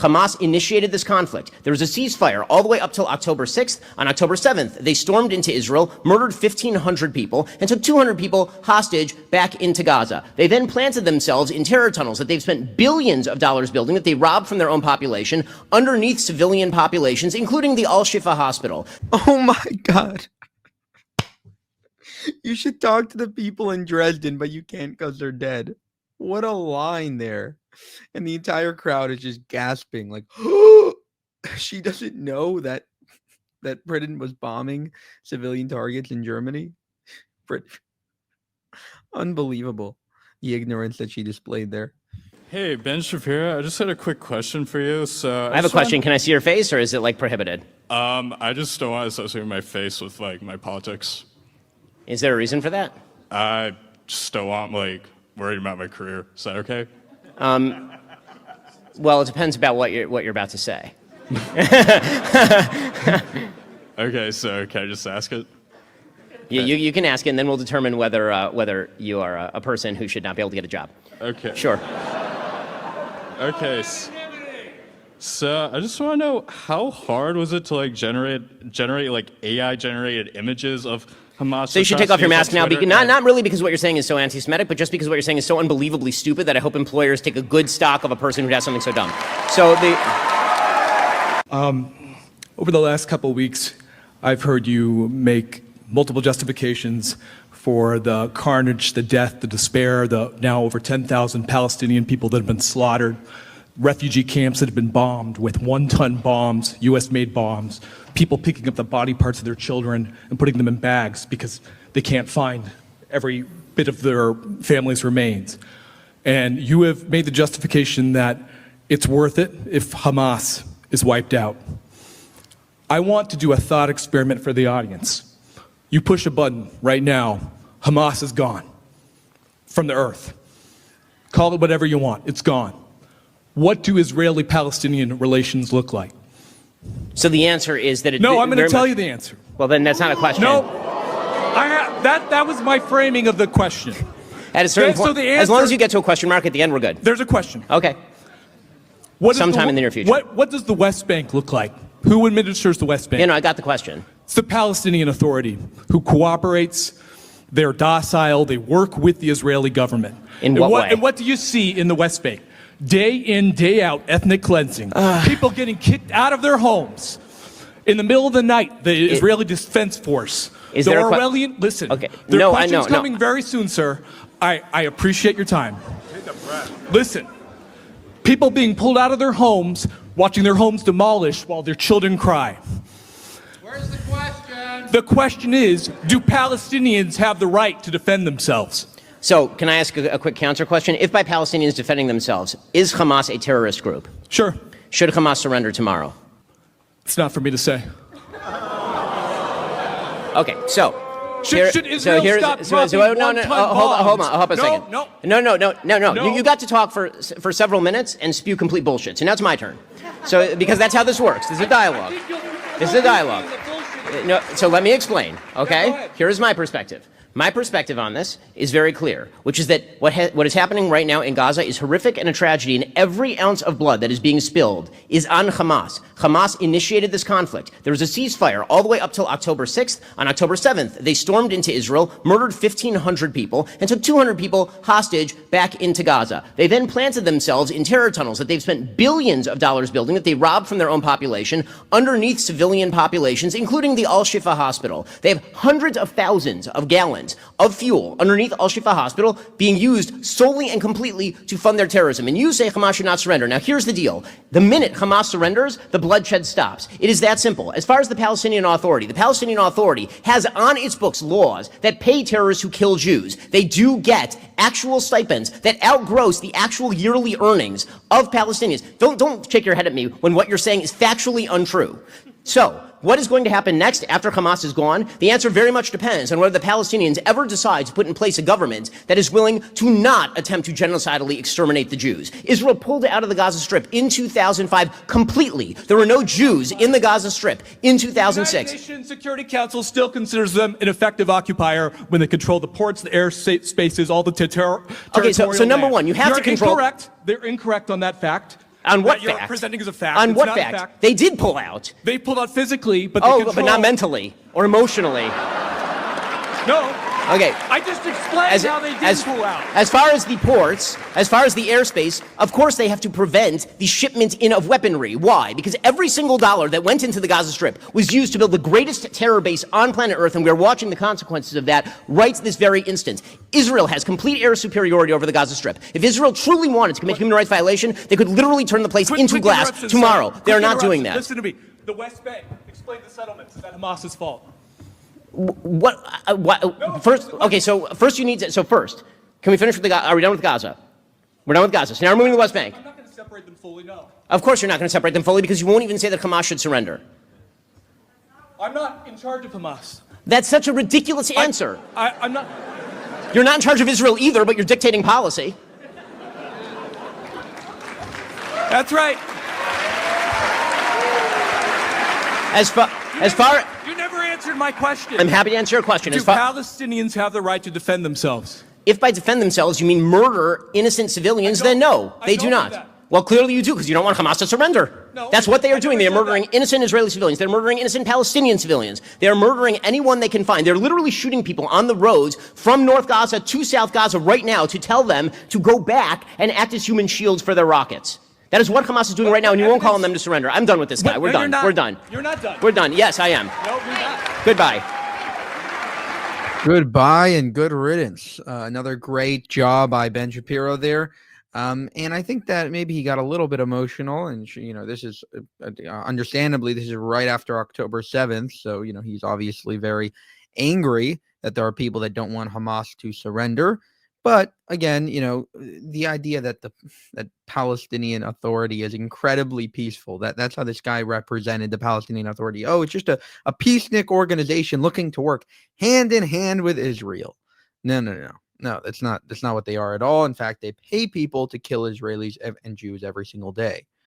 Hamas initiated this conflict. There was a ceasefire all the way up till October 6th. On October 7th, they stormed into Israel, murdered 1,500 people, and took 200 people hostage back into Gaza. They then planted themselves in terror tunnels that they've spent billions of dollars building, that they robbed from their own population, underneath civilian populations, including the Al-Shifa hospital. Oh my God. You should talk to the people in Dresden, but you can't because they're dead. What a line there. And the entire crowd is just gasping like, oh, she doesn't know that Britain was bombing civilian targets in Germany. Unbelievable, the ignorance that she displayed there. Hey, Ben Shapiro, I just had a quick question for you. I have a question. Can I see your face, or is it like prohibited? I just don't want to associate my face with like my politics. Is there a reason for that? I just don't want worried about my career. Is that okay? Well, it depends about what you're about to say. Okay, so can I just ask it? You can ask it, and then we'll determine whether you are a person who should not be able to get a job. Okay. Sure. Okay. So I just want to know, how hard was it to like generate like AI generated images of Hamas? So you should take off your mask now. Not really because what you're saying is so anti-Semitic, but just because what you're saying is so unbelievably stupid that I hope employers take a good stock of a person who does something so dumb. So over the last couple of weeks, I've heard you make multiple justifications for the carnage, the death, the despair, the now over 10,000 Palestinian people that have been slaughtered, refugee camps that have been bombed with one-ton bombs, US-made bombs, people picking up the body parts of their children and putting them in bags because they can't find every bit of their family's remains. And you have made the justification that it's worth it if Hamas is wiped out. I want to do a thought experiment for the audience. You push a button right now, Hamas is gone from the earth. Call it whatever you want, it's gone. What do Israeli-Palestinian relations look like? So the answer is that No, I'm going to tell you the answer. Well, then that's not a question. No, that was my framing of the question. At a certain point, so the answer, as long as you get to a question mark at the end, we're good. There's a question. Okay. Sometime in the near future. What does the West Bank look like? Who administers the West Bank? I got the question. It's the Palestinian Authority, who cooperates, they're docile, they work with the Israeli government. In what way? And what do you see in the West Bank? Day in, day out, ethnic cleansing. People getting kicked out of their homes. In the middle of the night, the Israeli Defense Force. Is the there Orwellian, listen, okay. there are questions coming very soon, sir. I appreciate your time. Take a breath. Listen, people being pulled out of their homes, watching their homes demolished while their children cry. Where's the question? The question is, do Palestinians have the right to defend themselves? So, can I ask a quick counter question? If by Palestinians defending themselves, is Hamas a terrorist group? Sure. Should Hamas surrender tomorrow? It's not for me to say. Okay, so... Should Israel stop dropping one-ton bombs? Hold on a second. No. You got to talk for several minutes and spew complete bullshit. So now it's my turn. So, because that's how this works. This is a dialogue. No, so let me explain, okay? Here is my perspective. My perspective on this is very clear, which is that what is happening right now in Gaza is horrific and a tragedy, and every ounce of blood that is being spilled is on Hamas. Hamas initiated this conflict. There was a ceasefire all the way up till October 6th. On October 7th, they stormed into Israel, murdered 1,500 people, and took 200 people hostage back into Gaza. They then planted themselves in terror tunnels that they've spent billions of dollars building, that they robbed from their own population, underneath civilian populations, including the Al-Shifa hospital. They have hundreds of thousands of gallons of fuel underneath Al-Shifa hospital being used solely and completely to fund their terrorism. And you say Hamas should not surrender. Now, here's the deal. The minute Hamas surrenders, the bloodshed stops. It is that simple. As far as the Palestinian Authority has on its books laws that pay terrorists who kill Jews. They do get actual stipends that outgross the actual yearly earnings of Palestinians. Don't shake your head at me when what you're saying is factually untrue. So, what is going to happen next after Hamas is gone? The answer very much depends on whether the Palestinians ever decide to put in place a government that is willing to not attempt to genocidally exterminate the Jews. Israel pulled out of the Gaza Strip in 2005 completely. There were no Jews in the Gaza Strip in 2006. The United Nations Security Council still considers them an effective occupier when they control the ports, the air spaces, all the territorial Okay, so number one, you have to control... They're incorrect on that fact. On what that you're fact? presenting as a fact. On It's what not a fact? They did pull out. They pulled out physically, but they Oh, control. but not mentally or emotionally. No. Okay. I just explained how they did pull out. As far as the ports, as far as the airspace, of course they have to prevent the shipment in of weaponry. Why? Because every single dollar that went into the Gaza Strip was used to build the greatest terror base on planet Earth, and we're watching the consequences of that right this very instant. Israel has complete air superiority over the Gaza Strip. If Israel truly wanted to commit human rights violation, they could literally turn the place into glass interruption, tomorrow. sir. They're Quick not doing interruption. that. Listen to me. The West Bank. Explain the settlements. Is that Hamas's fault? What? First, okay. So first, you need to. So first, can we finish with the? Are we done with Gaza? We're done with Gaza. So now we're moving to the West Bank. I'm not going to separate them fully, no. Of course, you're not going to separate them fully because you won't even say that Hamas should surrender. I'm not in charge of Hamas. That's such a ridiculous answer. I'm not. You're not in charge of Israel either, but you're dictating policy. That's right. As far. You never answered my question. I'm happy to answer your question. Do As far, Palestinians have the right to defend themselves? if by defend themselves you mean murder innocent civilians, then no, they do don't not. do that. Well, clearly you do, because you don't want Hamas to surrender. No, That's what they I are doing. never They are said murdering that. innocent Israeli civilians. They're murdering innocent Palestinian civilians. They are murdering anyone they can find. They're literally shooting people on the roads from North Gaza to South Gaza right now to tell them to go back and act as human shields for their rockets. That is what Hamas is doing right now, and you won't call on them to surrender. I'm done with this guy. We're done. We're done. You're not done. We're done. Yes, I am. No, you're not. Goodbye. Goodbye and good riddance. Another great job by Ben Shapiro there. And I think that maybe he got a little bit emotional, and this is understandably, this is right after October 7th. So, he's obviously very angry that there are people that don't want Hamas to surrender. But again, the idea that that Palestinian Authority is incredibly peaceful, that's how this guy represented the Palestinian Authority. Oh, it's just a peacenik organization looking to work hand in hand with Israel. No, that's not what they are at all. In fact, they pay people to kill Israelis and Jews every single day.